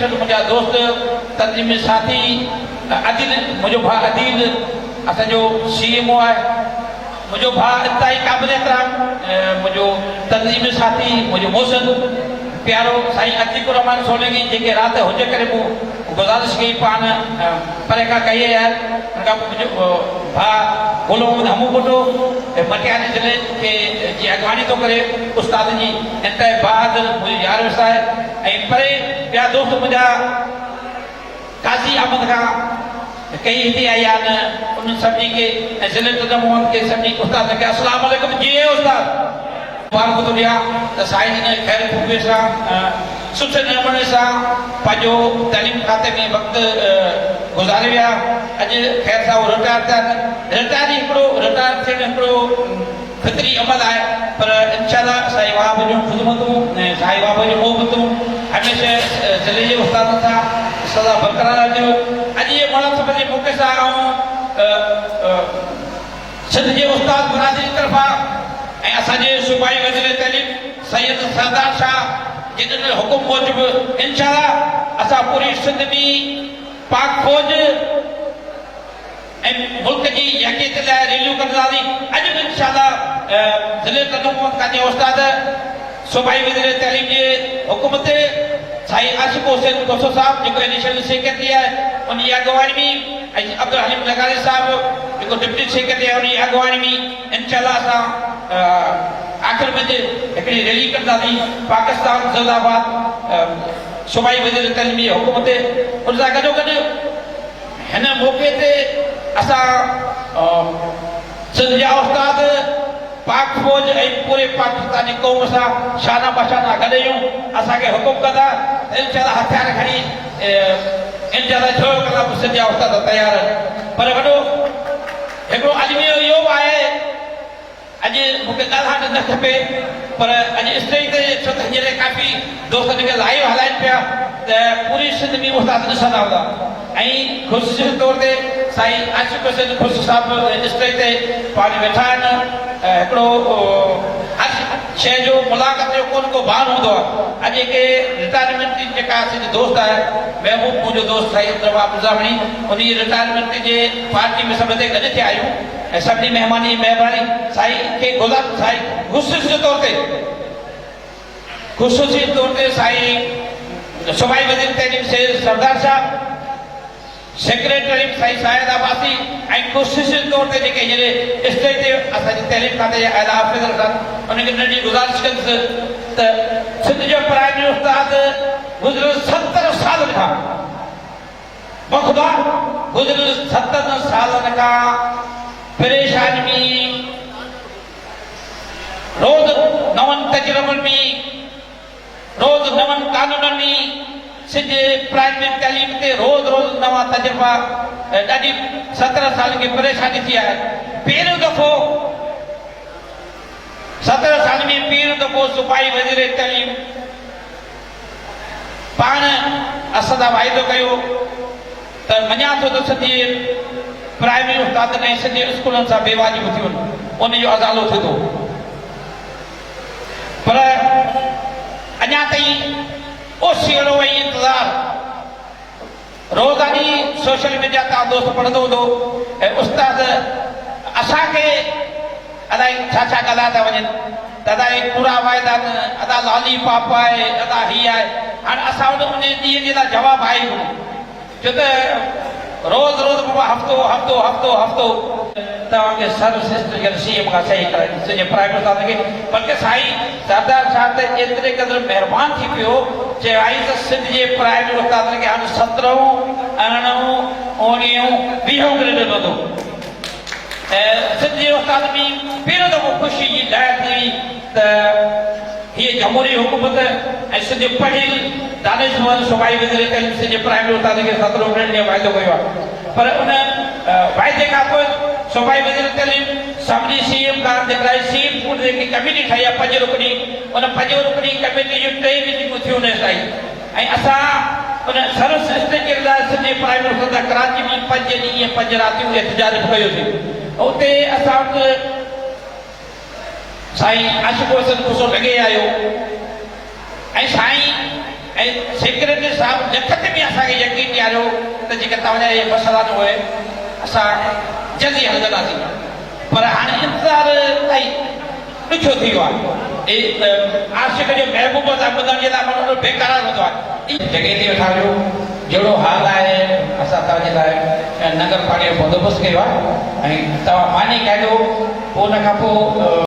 वठनि मुंहिंजा दोस्त तंज़ीमी साथी अदिल मुंहिंजो भाउ अदील असांजो CMO आहे मुंहिंजो भाउ इंतिहाई क़ाबिल एहतराम मुंहिंजो तंज़ीमी साथी मुंहिंजो मोहसिन प्यारो साईं अतीकुर रहमान सोलंकी जेके राति हुजे करे मूं गुज़ारिश कई पाण परे खां कई आहे हुन खां मुंहिंजो भाउ गुल मोहम्मद हमू भुट्टो मटियानी ज़िले खे जी अॻवानी थो करे उस्ताद जी इंतिहाई बहादुर मुंहिंजो यार विसा आहे ऐं परे ॿिया दोस्त मुंहिंजा काज़ी अहमद खां कई हिते आई आहिनि उन्हनि सभिनी खे ऐं ज़िले तदमोहन खे सभिनी उस्ताद खे अस्सलाम वालेकुम जी उस्ताद मुबारक थो ॾियां त साईं हिन ख़ैर खूबे सां सुठे नमूने सां पंहिंजो तइलीम खाते में वक़्तु गुज़ारे विया अॼु ख़ैर सां उहे रिटायर थिया आहिनि रिटायर थियणु हिकिड़ो फितरी अमल आहे पर इंशाअल्लाह साईं वाब जूं ख़िदमतूं ऐं साईं वाब जूं मोहबतूं हमेशह ज़िले जे उस्तादनि सां सदा बरक़रार रहंदियूं अॼु इहे मुनासिबत जे मौक़े सां सिंध जे उस्ताद बरादरी तरफ़ां ऐं असांजे सूबाई वज़ीर तइलीम सैयद सरदार शाह जिन हुकुम मूजिबि इंशाअल्लाह असां पूरी सिंध में पाक फौज ऐं मुल्क जी यकीत लाइ रैलियूं कंदासीं अॼु बि इंशाअल्लाह ज़िले तदमोहन खां जे उस्ताद सूबाई वज़ीर तइलीम जे हुकुम ते साईं आशिक़ हुसैन कोसो साहब जेको एडिशनल सेक्रेटरी आहे उन जी अॻुवाणी में ऐं अब्दुल हलीम लगारी साहब जेको डिप्टी सेक्रेटरी आहे उन जी अॻुवाणी में इंशाअल्लाह असां आख़िर में हिकिड़ी रैली कंदासीं पाकिस्तान ज़िंदाबाद सूबाई वज़ीर तइलीम जे हुकुम ते उन सां गॾोगॾु हिन मौक़े ते असां सिंध जा उस्ताद पाक फौज ऐं पूरे पाकिस्तानी क़ौम सां शाना बशाना गॾियूं असांखे हुकुम कंदा इंशाअल्लाह हथियार खणी इंशाअल्लाह जो कंदा सिंध जा उस्ताद तयार आहिनि पर वॾो हिकिड़ो अजमेर इहो आहे अॼु मूंखे ॻाल्हाइणु न खपे पर अॼु स्टेज ते छो त हींअर काफ़ी दोस्त जेके लाइव हलाइनि पिया त पूरी सिंध में उस्ताद ॾिसंदा हूंदा ऐं ख़ुशी तौर ते साईं आशिक़ हुसैन खुश साहब स्टेज ते पाण वेठा आहिनि हिकिड़ो हर शइ जो मुलाक़ात जो को बहान हूंदो आहे अॼु जेके रिटायरमेंट जेका असांजी दोस्त आहे महबूब मुंहिंजो दोस्त साईं रबाब निज़ामणी उन जी रिटायरमेंट जे पार्टी में सभु हिते गॾु थिया आहियूं ऐं सभिनी महिमानी जी महिरबानी साईं खे साईं ख़ुशूसी तौर ते साईं सूबाई वज़ीर तइलीम से सरदार साहब सेक्रेटरी साईं शाहिद अब्बासी ऐं ख़ुशूसी तौर ते जेके हींअर स्टेज ते असांजी तइलीम खाते जा आला ऑफिसर अथनि उनखे नंढी गुज़ारिश कंदुसि त सिंध जो प्राइमरी उस्ताद गुज़िरियल 70 सालनि खां बख़ुदा गुज़िरियल 70 सालनि खां परेशानी में रोज़ नवनि तजुर्बनि में रोज़ नवनि कानूननि में सिंध प्राइमरी तइलीम ते रोज़ नवा तजुर्बा ॾाढी 17 साल की परेशानी थी आहे पहिरियों दफ़ो 17 साल में पहिरियों दफ़ो सूबाई वज़ीर तइलीम पाण असां सां वाइदो कयो त मञा थो त सिंधी प्राइमरी उस्ताद ऐं सिंधी स्कूलनि सां बेवाजिब थी वञे उन जो अज़ालो थिए थो पर अञा ताईं ओसिरो ऐं इंतज़ार रोज़ानी सोशल मीडिया तां दोस्त पढ़ंदो हूंदो ऐं उस्ताद असांखे अलाए छा छा ॻाल्हाए था वञनि दादा हे पूरा वाइदा आहिनि अदा लाली पाप आहे अदा हीअ आहे हाणे असां उन ॾींहं जे लाइ जवाबु आहे छो त रोज़ बाबा हफ़्तो तव्हांखे सर्वश्रेष्ठ CM खां सही कराए सॼे प्राइवेट उस्ताद खे बल्कि साईं सरदार साहब त एतिरे क़दुरु महिरबानी थी पियो चयो आई त सिंध जे प्राइवेट उस्तादनि खे हाणे 17 अरिड़हं 19 20 ग्रेड ॾिनो ऐं सिंध जे उस्ताद में पहिरियों दफ़ो ख़ुशी जी लहर थी त हीअ जमहूरी हुकूमत ऐं सिंध पढ़ियल दानिशमंद सूबाई वज़ीर तइलीम सिंध जे प्राइवेट उस्ताद खे 17 ग्रेड ॾियण वाइदो कयो आहे पर उन वाइदे खां पोइ सूबाई वज़ीर तइलीम सभिनी CM खां जेका CM फूड जेकी कमेटी ठाही आहे 5 रुकनी उन 5 रुकनी कमेटी जूं 3 मीटिंगूं थियूं उन ताईं ऐं असां उन सर्वश्रेष्ठ जे लाइ सिंध जे प्राइवेट उस्ताद कराची में 5 ॾींहं 5 रातियूं एहतजाज कयोसीं उते असां वटि साईं आशिक़ हुसैन लॻे आयो ऐं साईं ऐं सेक्रेटरी साहब लख असांखे यकीन ॾियारियो त जेके तव्हांजा इहे मसइला जो आहे असां जल्दी हल कंदासीं पर हाणे इंतज़ार ऐं ॾुखियो थी वियो आहे आशिक़ जो महबूब सां ॿुधण जे लाइ माण्हू बेक़रार हूंदो आहे जॻह ते वेठा हुजो जहिड़ो हाल आहे असां तव्हांजे लाइ नगर पाणी जो बंदोबस्तु कयो आहे ऐं तव्हां मानी कजो पोइ हुन खां पोइ